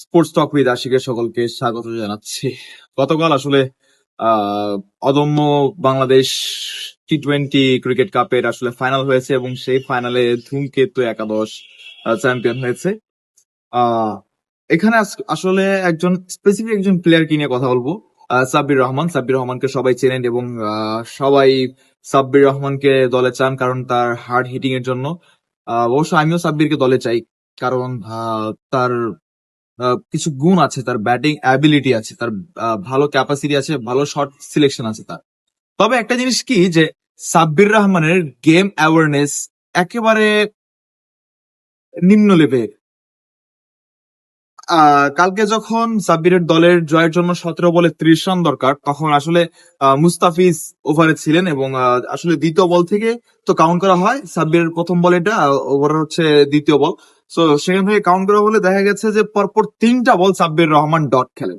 Sports talk with আশিকের সকলকে স্বাগত জানাচ্ছি। গতকাল আসলে অদম্য বাংলাদেশ টি-20 ক্রিকেট কাপের আসলে ফাইনাল হয়েছে এবং সেই ফাইনালে ধূমকেতু একাদশ চ্যাম্পিয়ন হয়েছে। এখানে আসলে স্পেসিফিক একজন প্লেয়ারকে নিয়ে কথা বলবো, সাব্বির রহমান। সাব্বির রহমানকে সবাই চেনেন এবং সবাই সাব্বির রহমানকে দলে চান কারণ তার হার্ড হিটিং এর জন্য। অবশ্য আমিও সাব্বিরকে দলে চাই কারণ তার কিছু গুণ আছে, তার ব্যাটিং অ্যাবিলিটি আছে, তার ভালো ক্যাপাসিটি আছে, ভালো শট সিলেকশন আছে তার। তবে একটা জিনিস কি যে সাব্বির রহমানের গেম অ্যাওয়ারনেস একেবারে নিম্ন লেভেল। কালকে যখন সাব্বিরের দলের জয়ের জন্য 17 বলে 30 রান দরকার, তখন আসলে মুস্তাফিজ ওভারে ছিলেন এবং আসলে দ্বিতীয় বল থেকে তো কাউন্ট করা হয়। সাব্বিরের প্রথম বল, এটা ওভার হচ্ছে দ্বিতীয় বল। সো সেখান থেকে কাউন্ট করা হলে দেখা গেছে যে পরপর 3টা বল সাব্বির রহমান ডট খেলেন।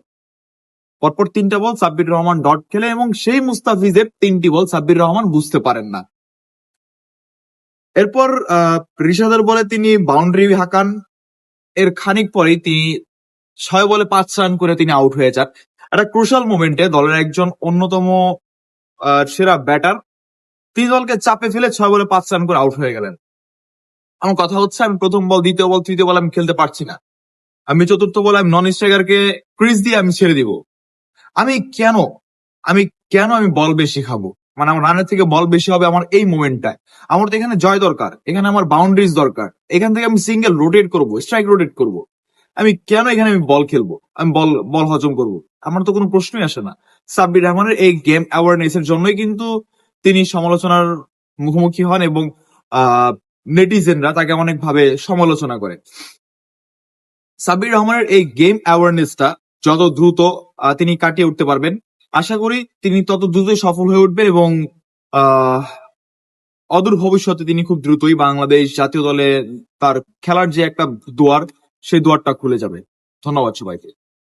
পরপর 3টা বল সাব্বির রহমান ডট খেলে এবং সেই মুস্তাফিজের 3টি বল সাব্বির রহমান বুঝতে পারেন না। এরপর রিশাদের বলে তিনি বাউন্ডারি হাঁকান। এর খানিক পরেই তিনি 6 বলে 5 রান করে তিনি আউট হয়ে যান। একটা ক্রুশাল মোমেন্টে দলের একজন অন্যতম সেরা ব্যাটার তিনি দলকে চাপে ফেলে 6 বলে 5 রান করে আউট হয়ে গেলেন। আমার কথা হচ্ছে, আমি প্রথম বল, দ্বিতীয় বল, তৃতীয় বল আমি খেলতে পারছি না। আমি চতুর্থ বলে আমি নন স্ট্রাইকারকে ক্রিজ দিয়ে আমি ছেড়ে দিব। আমি কেন আমি কেন আমি বল বেশি খাবো? মানে আমার রানের থেকে বল বেশি হবে আমার এই মোমেন্টটায়। আমার তো এখানে জয় দরকার, এখানে আমার বাউন্ডারিজ দরকার। এখান থেকে আমি সিঙ্গেল রোটেট করব, স্ট্রাইক রোটেট করব। আমি কেন এখানে আমি বল খেলবো? আমি বল বল হজম করব? আমার তো কোনো প্রশ্নই আসে না। সাব্বির রহমানের এই গেম অ্যাওয়ারনেস এর জন্যই কিন্তু তিনি সমালোচনার মুখোমুখি হন এবং নেটিজেনরা তাকে অনেকভাবে সমালোচনা করে। সাব্বির রহমানের এই গেম অ্যাওয়ারনেসটা যত দ্রুত তিনি কাটিয়ে উঠতে পারবেন, আশা করি তিনি তত দ্রুতই সফল হয়ে উঠবেন এবং আহ অদূর ভবিষ্যতে তিনি খুব দ্রুতই বাংলাদেশ জাতীয় দলে তার খেলার যে একটা দুয়ার, সেই দুয়ারটা খুলে যাবে। ধন্যবাদ সবাইকে।